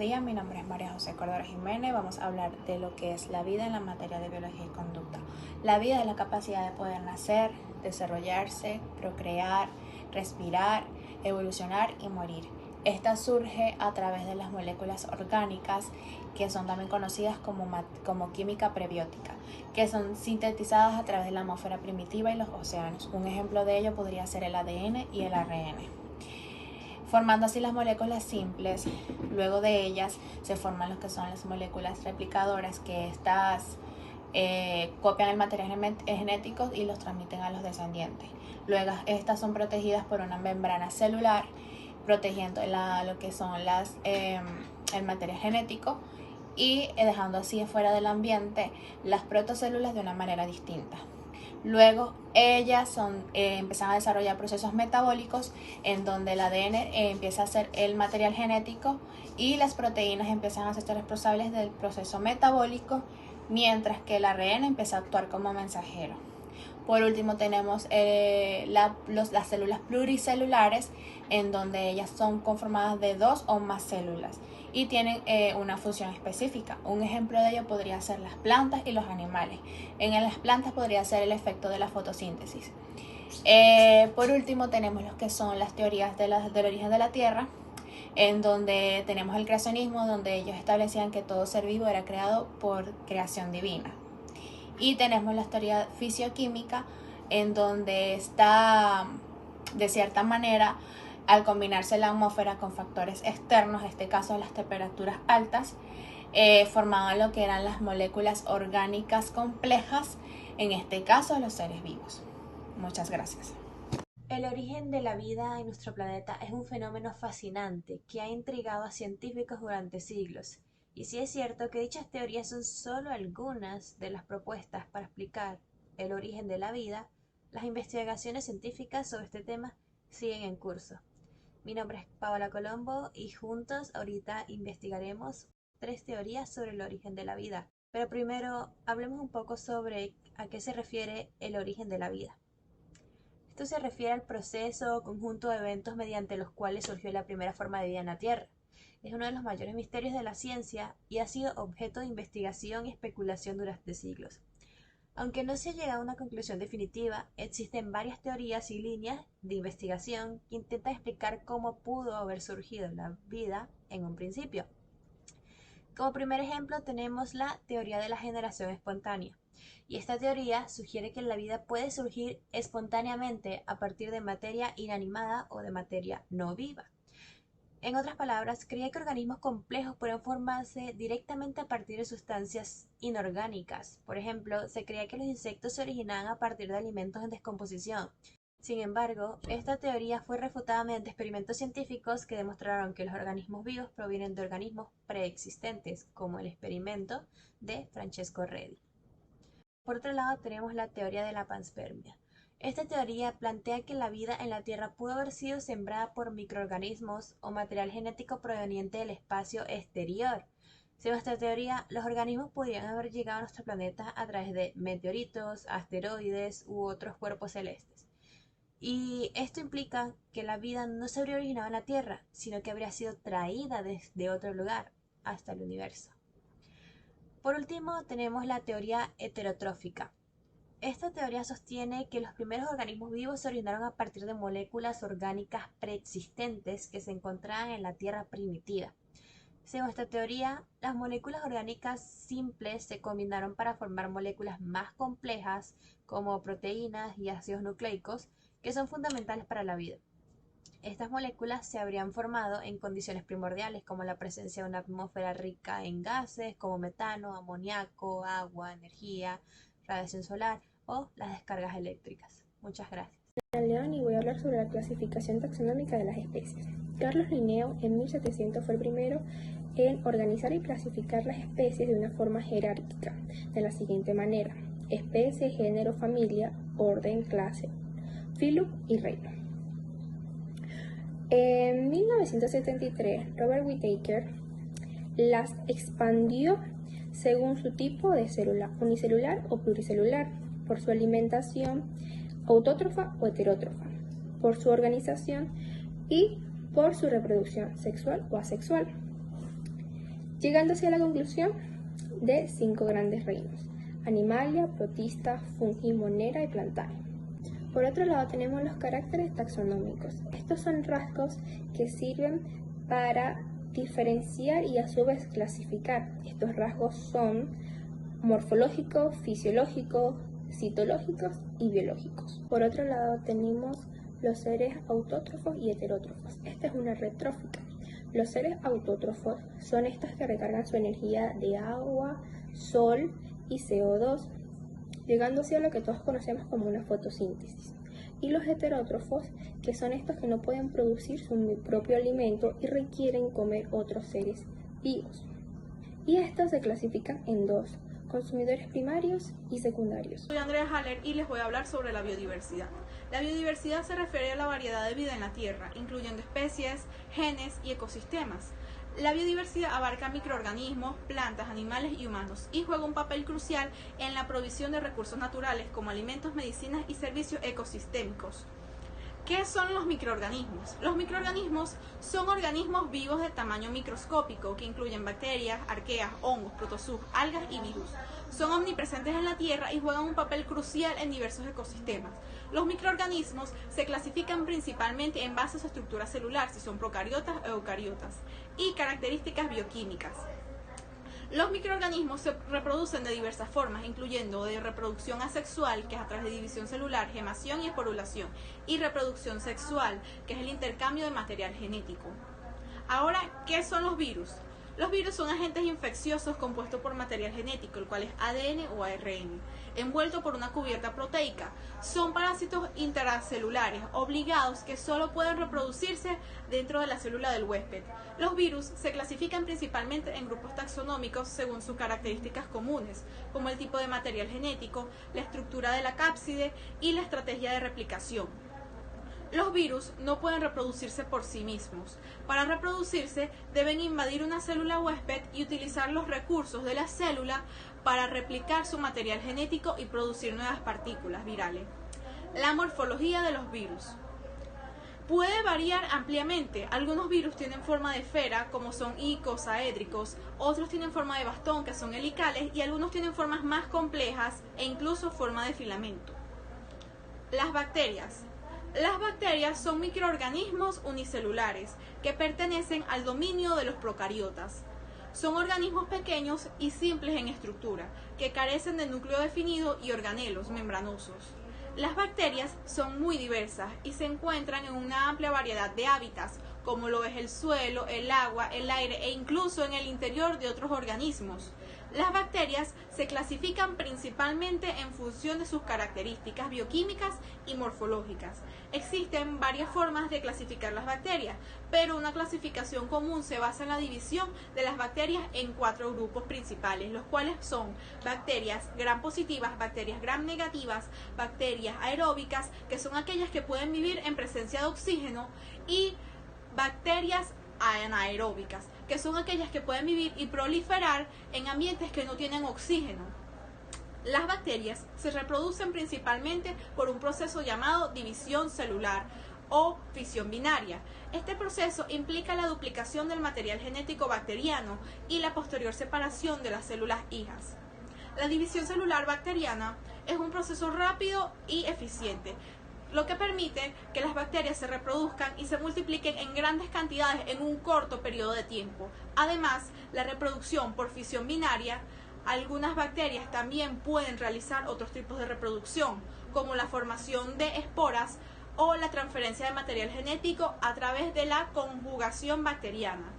días, mi nombre es María José Cordero Jiménez. Vamos a hablar de lo que es la vida en la materia de biología y conducta. La vida es la capacidad de poder nacer, desarrollarse, procrear, respirar, evolucionar y morir. Esta surge a través de las moléculas orgánicas, que son también conocidas como química prebiótica, que son sintetizadas a través de la atmósfera primitiva y los océanos. Un ejemplo de ello podría ser el ADN y el ARN. Formando así las moléculas simples. Luego de ellas se forman lo que son las moléculas replicadoras, que estas copian el material genético y los transmiten a los descendientes. Luego estas son protegidas por una membrana celular, protegiendo lo que son el material genético y dejando así fuera del ambiente las protocélulas de una manera distinta. Luego ellas empiezan a desarrollar procesos metabólicos en donde el ADN empieza a ser el material genético y las proteínas empiezan a ser responsables del proceso metabólico, mientras que el ARN empieza a actuar como mensajero. Por último tenemos las células pluricelulares, en donde ellas son conformadas de 2 o más células y tienen una función específica. Un ejemplo de ello podría ser las plantas y los animales. En las plantas podría ser el efecto de la fotosíntesis. Por último tenemos lo que son las teorías del origen de la Tierra, en donde tenemos el creacionismo, donde ellos establecían que todo ser vivo era creado por creación divina. Y tenemos la teoría fisioquímica, en donde está, de cierta manera, al combinarse la atmósfera con factores externos, en este caso las temperaturas altas, formaban lo que eran las moléculas orgánicas complejas, en este caso los seres vivos. Muchas gracias. El origen de la vida en nuestro planeta es un fenómeno fascinante que ha intrigado a científicos durante siglos. Y sí es cierto que dichas teorías son solo algunas de las propuestas para explicar el origen de la vida, las investigaciones científicas sobre este tema siguen en curso. Mi nombre es Paola Colombo y juntos ahorita investigaremos 3 teorías sobre el origen de la vida. Pero primero hablemos un poco sobre a qué se refiere el origen de la vida. Esto se refiere al proceso o conjunto de eventos mediante los cuales surgió la primera forma de vida en la Tierra. Es uno de los mayores misterios de la ciencia y ha sido objeto de investigación y especulación durante siglos. Aunque no se ha llegado a una conclusión definitiva, existen varias teorías y líneas de investigación que intentan explicar cómo pudo haber surgido la vida en un principio. Como primer ejemplo tenemos la teoría de la generación espontánea. Y esta teoría sugiere que la vida puede surgir espontáneamente a partir de materia inanimada o de materia no viva. En otras palabras, creía que organismos complejos pueden formarse directamente a partir de sustancias inorgánicas. Por ejemplo, se creía que los insectos se originaban a partir de alimentos en descomposición. Sin embargo, esta teoría fue refutada mediante experimentos científicos que demostraron que los organismos vivos provienen de organismos preexistentes, como el experimento de Francesco Redi. Por otro lado, tenemos la teoría de la panspermia. Esta teoría plantea que la vida en la Tierra pudo haber sido sembrada por microorganismos o material genético proveniente del espacio exterior. Según esta teoría, los organismos podrían haber llegado a nuestro planeta a través de meteoritos, asteroides u otros cuerpos celestes. Y esto implica que la vida no se habría originado en la Tierra, sino que habría sido traída desde otro lugar hasta el universo. Por último, tenemos la teoría heterotrófica. Esta teoría sostiene que los primeros organismos vivos se originaron a partir de moléculas orgánicas preexistentes que se encontraban en la Tierra primitiva. Según esta teoría, las moléculas orgánicas simples se combinaron para formar moléculas más complejas como proteínas y ácidos nucleicos que son fundamentales para la vida. Estas moléculas se habrían formado en condiciones primordiales como la presencia de una atmósfera rica en gases como metano, amoníaco, agua, energía, radiación solar o las descargas eléctricas. Muchas gracias. Soy León y voy a hablar sobre la clasificación taxonómica de las especies. Carlos Linneo en 1700 fue el primero en organizar y clasificar las especies de una forma jerárquica, de la siguiente manera: especie, género, familia, orden, clase, filo y reino. En 1973, Robert Whittaker las expandió según su tipo de célula, unicelular o pluricelular, por su alimentación autótrofa o heterótrofa, por su organización y por su reproducción sexual o asexual. llegándose a la conclusión de 5 grandes reinos: Animalia, Protista, Fungi, Monera y Plantae. Por otro lado tenemos los caracteres taxonómicos. Estos son rasgos que sirven para diferenciar y a su vez clasificar. Estos rasgos son morfológicos, fisiológicos, citológicos y biológicos. Por otro lado tenemos los seres autótrofos y heterótrofos. Esta es una retrófita. Los seres autótrofos son estos que recargan su energía de agua, sol y CO2, llegándose a lo que todos conocemos como una fotosíntesis. Y los heterótrofos, que son estos que no pueden producir su propio alimento y requieren comer otros seres vivos. Y estos se clasifican en dos: consumidores primarios y secundarios. Soy Andrea Haller y les voy a hablar sobre la biodiversidad. La biodiversidad se refiere a la variedad de vida en la Tierra, incluyendo especies, genes y ecosistemas. La biodiversidad abarca microorganismos, plantas, animales y humanos y juega un papel crucial en la provisión de recursos naturales como alimentos, medicinas y servicios ecosistémicos. ¿Qué son los microorganismos? Los microorganismos son organismos vivos de tamaño microscópico que incluyen bacterias, arqueas, hongos, protozoos, algas y virus. Son omnipresentes en la Tierra y juegan un papel crucial en diversos ecosistemas. Los microorganismos se clasifican principalmente en base a su estructura celular, si son procariotas o eucariotas, y características bioquímicas. Los microorganismos se reproducen de diversas formas, incluyendo de reproducción asexual, que es a través de división celular, gemación y esporulación, y reproducción sexual, que es el intercambio de material genético. Ahora, ¿qué son los virus? Los virus son agentes infecciosos compuestos por material genético, el cual es ADN o ARN, envuelto por una cubierta proteica. Son parásitos intracelulares obligados que solo pueden reproducirse dentro de la célula del huésped. Los virus se clasifican principalmente en grupos taxonómicos según sus características comunes, como el tipo de material genético, la estructura de la cápside y la estrategia de replicación. Los virus no pueden reproducirse por sí mismos. Para reproducirse deben invadir una célula huésped y utilizar los recursos de la célula para replicar su material genético y producir nuevas partículas virales. La morfología de los virus puede variar ampliamente. Algunos virus tienen forma de esfera, como son icosaédricos, otros tienen forma de bastón, que son helicales, y algunos tienen formas más complejas e incluso forma de filamento. Las bacterias. Las bacterias son microorganismos unicelulares que pertenecen al dominio de los procariotas. Son organismos pequeños y simples en estructura, que carecen de núcleo definido y organelos membranosos. Las bacterias son muy diversas y se encuentran en una amplia variedad de hábitats, como lo es el suelo, el agua, el aire e incluso en el interior de otros organismos. Las bacterias se clasifican principalmente en función de sus características bioquímicas y morfológicas. Existen varias formas de clasificar las bacterias, pero una clasificación común se basa en la división de las bacterias en 4 grupos principales, los cuales son bacterias gram positivas, bacterias gram negativas, bacterias aeróbicas, que son aquellas que pueden vivir en presencia de oxígeno, y bacterias anaeróbicas, que son aquellas que pueden vivir y proliferar en ambientes que no tienen oxígeno. Las bacterias se reproducen principalmente por un proceso llamado división celular o fisión binaria. Este proceso implica la duplicación del material genético bacteriano y la posterior separación de las células hijas. La división celular bacteriana es un proceso rápido y eficiente, lo que permite que las bacterias se reproduzcan y se multipliquen en grandes cantidades en un corto periodo de tiempo. Además, la reproducción por fisión binaria, algunas bacterias también pueden realizar otros tipos de reproducción, como la formación de esporas o la transferencia de material genético a través de la conjugación bacteriana.